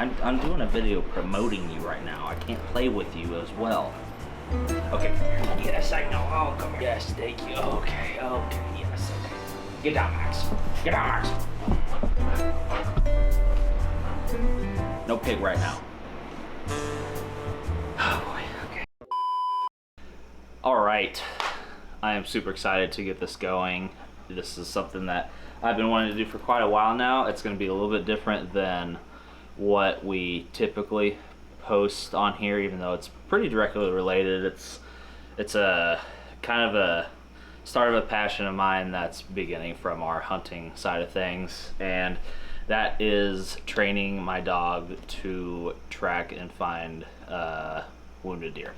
I'm doing a video promoting you right now. I can't play with you as well. Okay, come here. Yes, I know. Oh, come here. Yes, thank you. Okay, yes, okay. Get down, Max. Get down, Max. No pig right now. Oh boy, okay. Alright, I am super excited to get this going. This is something that I've been wanting to do for quite a while now. It's going to be a little bit different than what we typically post on here, even though it's pretty directly related. It's a kind of a start of a passion of mine that's beginning from our hunting side of things, and that is training my dog to track and find wounded deer.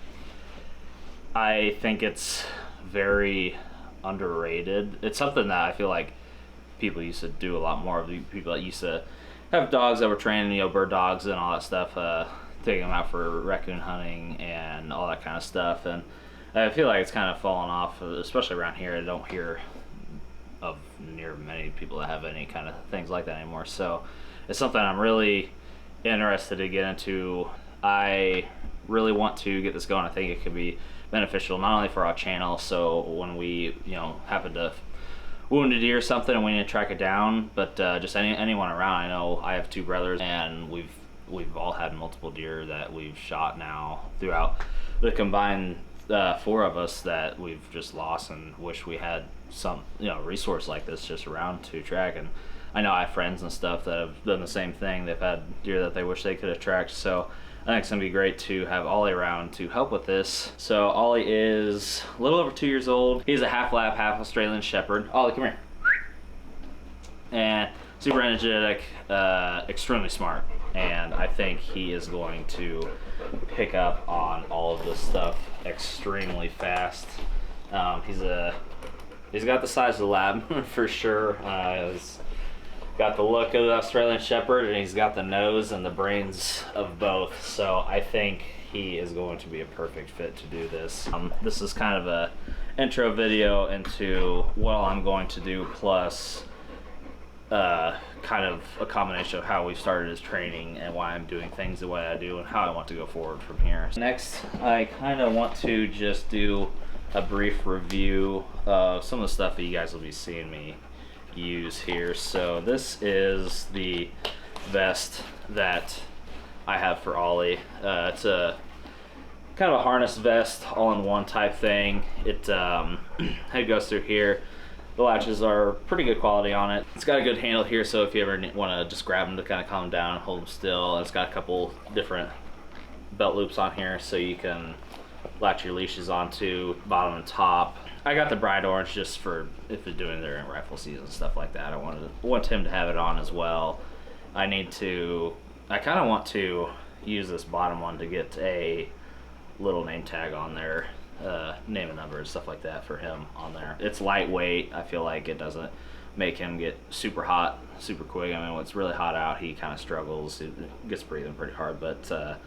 I think it's very underrated. It's something that I feel like people used to do a lot more of. The people that used to have dogs that were trained, you know, bird dogs and all that stuff, taking them out for raccoon hunting and all that kind of stuff. And I feel like it's kind of fallen off, especially around here. I don't hear of near many people that have any kind of things like that anymore. So it's something I'm really interested to get into. I really want to get this going. I think it could be beneficial not only for our channel, so when we, you know, happen to wound a deer or something and we need to track it down, but just anyone around. I know I have two brothers, and we've all had multiple deer that we've shot now throughout the combined 4 of us that we've just lost, and wish we had some, you know, resource like this just around to track. And I know I have friends and stuff that have done the same thing. They've had deer that they wish they could have tracked. So I think it's gonna be great to have Ollie around to help with this. So Ollie is a little over 2 years old. He's a half lab, half Australian Shepherd. Ollie, come here. And super energetic, extremely smart. And I think he is going to pick up on all of this stuff extremely fast. He's got the size of the lab for sure. He's got the look of the Australian Shepherd, and he's got the nose and the brains of both. So I think he is going to be a perfect fit to do this. This is kind of a intro video into what I'm going to do, plus kind of a combination of how we started his training and why I'm doing things the way I do and how I want to go forward from here. Next, I kind of want to just do a brief review of some of the stuff that you guys will be seeing me use here. So this is the vest that I have for Ollie. It's a kind of a harness vest, all-in-one type thing. It goes through here. The latches are pretty good quality on it. It's got a good handle here, so if you ever want to just grab them to kind of calm down and hold them still. It's got a couple different belt loops on here, so you can latch your leashes onto bottom and top. I got the bright orange just for if you're doing their rifle season and stuff like that. I want him to have it on as well. I kind of want to use this bottom one to get a little name tag on there, name and number and stuff like that for him on there. It's lightweight. I feel like it doesn't make him get super hot super quick. I mean, when it's really hot out, he kind of struggles. He gets breathing pretty hard, but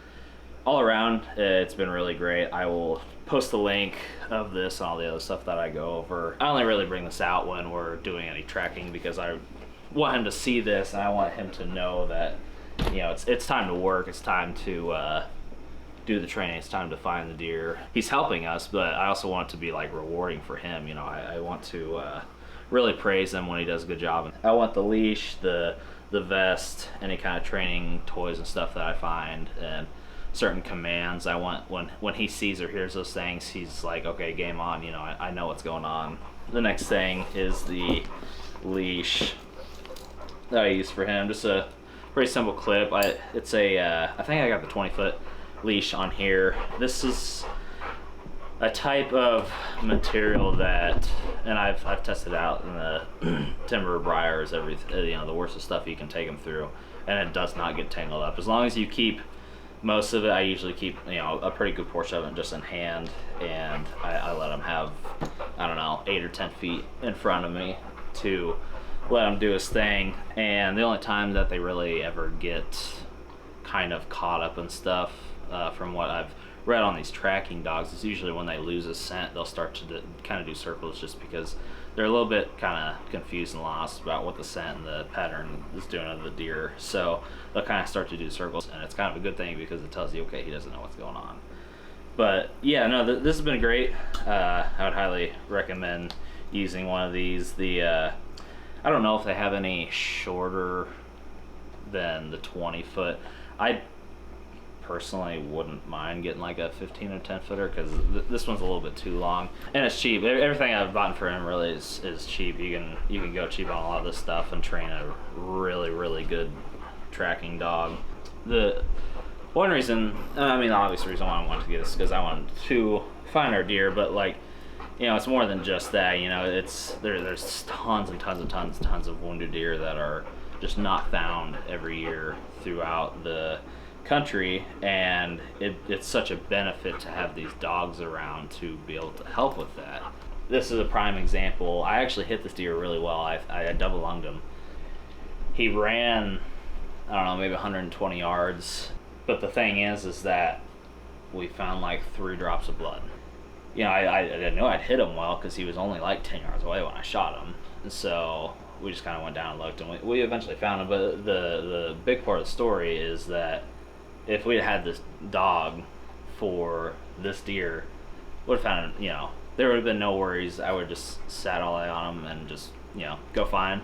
all around, it's been really great. I will post the link of this and all the other stuff that I go over. I only really bring this out when we're doing any tracking, because I want him to see this, and I want him to know that, you know, it's time to work. It's time to do the training. It's time to find the deer. He's helping us, but I also want it to be like rewarding for him. You know, I want to really praise him when he does a good job. I want the leash, the vest, any kind of training toys and stuff that I find, and certain commands. I want when he sees or hears those things, he's like, okay, game on. You know, I know what's going on. The next thing is the leash that I use for him. Just a pretty simple clip. It's a I think I got the 20-foot leash on here. This is a type of material that, and I've tested out in the timber briars, everything, you know, the worst of stuff you can take them through, and it does not get tangled up as long as you keep most of it. I usually keep, you know, a pretty good portion of it just in hand, and I let him have, I don't know, 8 or 10 feet in front of me to let him do his thing. And the only time that they really ever get kind of caught up in stuff, from what I've read on these tracking dogs, is usually when they lose a scent, they'll start to kind of do circles, just because they're a little bit kind of confused and lost about what the scent and the pattern is doing of the deer. So they'll kind of start to do circles, and it's kind of a good thing because it tells you, okay, he doesn't know what's going on. But yeah, no, this has been great. I would highly recommend using one of these. I don't know if they have any shorter than the 20-foot. I personally wouldn't mind getting like a 15 or 10 footer because this one's a little bit too long, and it's cheap. Everything I've bought for him really is cheap. You can go cheap on a lot of this stuff and train a really good tracking dog. The one reason, I mean, the obvious reason why I wanted to get this is because I wanted to find our deer, but like, you know, it's more than just that. You know, there's tons of wounded deer that are just not found every year throughout the country, and it's such a benefit to have these dogs around to be able to help with that. This is a prime example. I actually hit this deer really well. I double lunged him. He ran, I don't know, maybe 120 yards, but the thing is that we found like 3 drops of blood. You know, I didn't know I'd hit him well because he was only like 10 yards away when I shot him, and so we just kind of went down and looked, and we eventually found him. But the big part of the story is that if we had this dog for this deer, would have found him, you know, there would have been no worries. I would have just sat all day on him and just, you know, go find.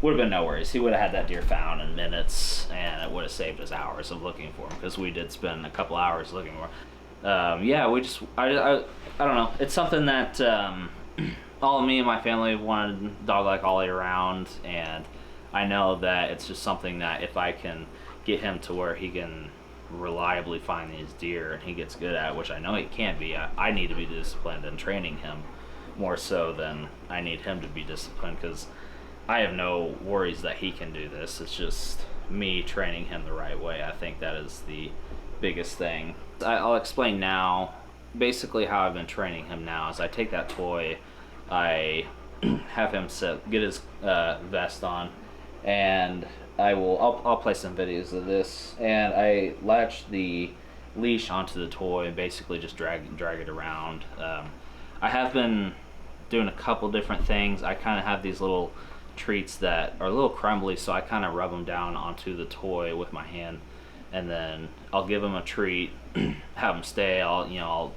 Would have been no worries. He would have had that deer found in minutes, and it would have saved us hours of looking for him because we did spend a couple hours looking for him. Yeah, I don't know. It's something that all of me and my family wanted a dog like Ollie around, and I know that it's just something that if I can get him to where he can reliably find these deer and he gets good at it, which I know he can be, I need to be disciplined in training him more so than I need him to be disciplined, because I have no worries that he can do this. It's just me training him the right way. I think that is the biggest thing. I'll explain now. Basically how I've been training him now is I take that toy, I have him get his vest on, and I'll play some videos of this, and I latch the leash onto the toy and basically just drag it around. I have been doing a couple different things. I kind of have these little treats that are a little crumbly, so I kind of rub them down onto the toy with my hand, and then I'll give him a treat, have him stay. I'll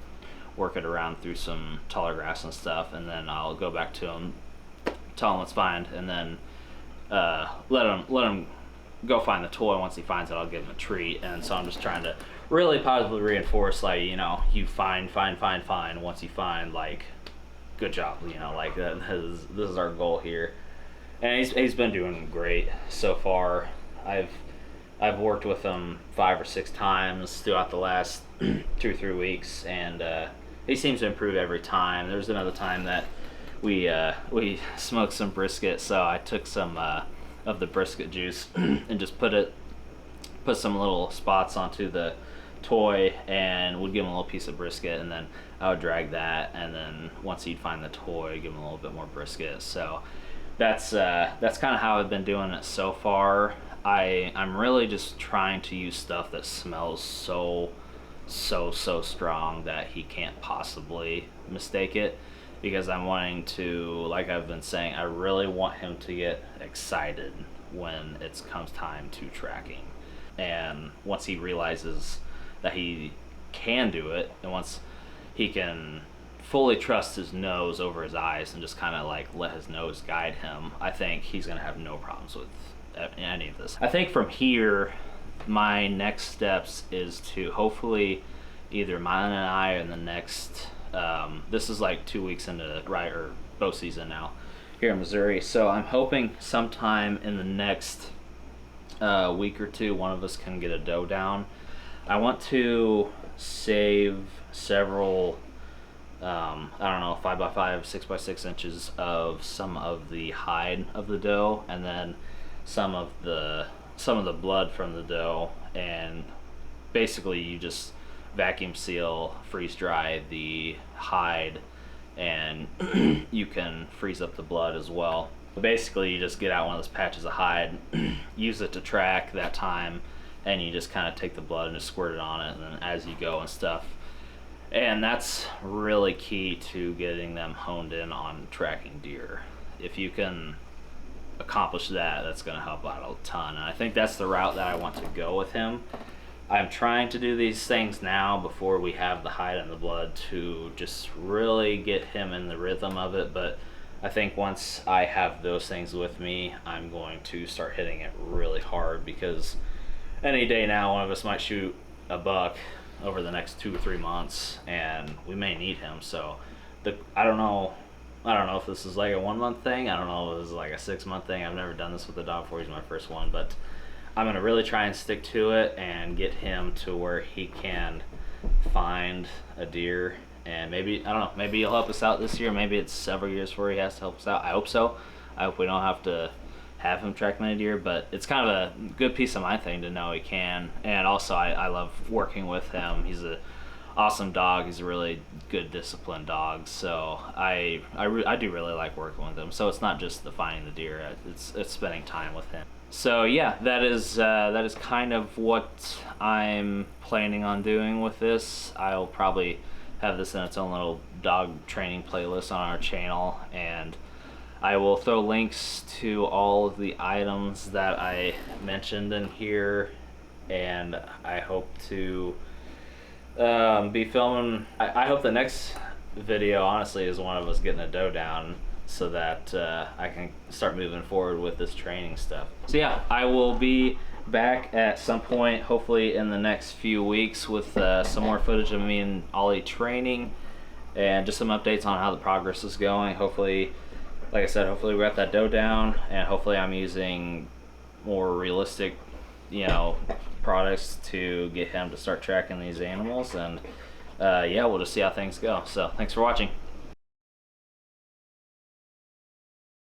work it around through some taller grass and stuff, and then I'll go back to him, tell him it's fine, and then let him go find the toy. Once he finds it, I'll give him a treat. And so I'm just trying to really positively reinforce, like, you know, you find. Once you find, like, good job, you know, like this is our goal here. And he's been doing great so far. I've worked with him 5 or 6 times throughout the last 2 or 3 weeks, and he seems to improve every time. There was another time that we smoked some brisket, so I took some of the brisket juice and just put some little spots onto the toy, and would give him a little piece of brisket, and then I would drag that, and then once he'd find the toy, give him a little bit more brisket. So that's kind of how I've been doing it so far. I'm really just trying to use stuff that smells so strong that he can't possibly mistake it, because I'm wanting to, like I've been saying, I really want him to get excited when it comes time to tracking. And once he realizes that he can do it, and once he can fully trust his nose over his eyes and just kind of like let his nose guide him, I think he's going to have no problems with any of this. I think from here, my next steps is to hopefully either Mylan and I in the next, this is like 2 weeks into bow season now here in Missouri, so I'm hoping sometime in the next week or two one of us can get a doe down. I want to save several I don't know, 5x5, 6x6 inches of some of the hide of the doe, and then some of the blood from the doe, and basically you just vacuum seal, freeze dry the hide, and you can freeze up the blood as well. But basically you just get out one of those patches of hide, use it to track that time, and you just kind of take the blood and just squirt it on it, and then as you go and stuff. And that's really key to getting them honed in on tracking deer. If you can accomplish that, that's going to help out a ton. And I think that's the route that I want to go with him. I'm trying to do these things now before we have the hide and the blood to just really get him in the rhythm of it. But I think once I have those things with me, I'm going to start hitting it really hard, because any day now one of us might shoot a buck over the next 2 or 3 months, and we may need him. So I don't know if this is like a 1 month thing. I don't know if this is like a 6 month thing. I've never done this with a dog before. He's my first one, but I'm gonna really try and stick to it and get him to where he can find a deer. And maybe, I don't know, maybe he'll help us out this year. Maybe it's several years before he has to help us out. I hope so. I hope we don't have to have him track many deer, but it's kind of a good peace of mind thing to know he can. And also I love working with him. He's a awesome dog. He's a really good disciplined dog, so I do really like working with him. So it's not just the finding the deer, it's spending time with him. So yeah, that is kind of what I'm planning on doing with this. I'll probably have this in its own little dog training playlist on our channel, and I will throw links to all of the items that I mentioned in here, and I hope to be filming. I hope the next video, honestly, is one of us getting a doe down, so that I can start moving forward with this training stuff. So yeah, I will be back at some point, hopefully in the next few weeks, with some more footage of me and Ollie training, and just some updates on how the progress is going. Hopefully, like I said, hopefully we got that doe down, and hopefully I'm using more realistic, products to get him to start tracking these animals. And yeah, we'll just see how things go. So thanks for watching.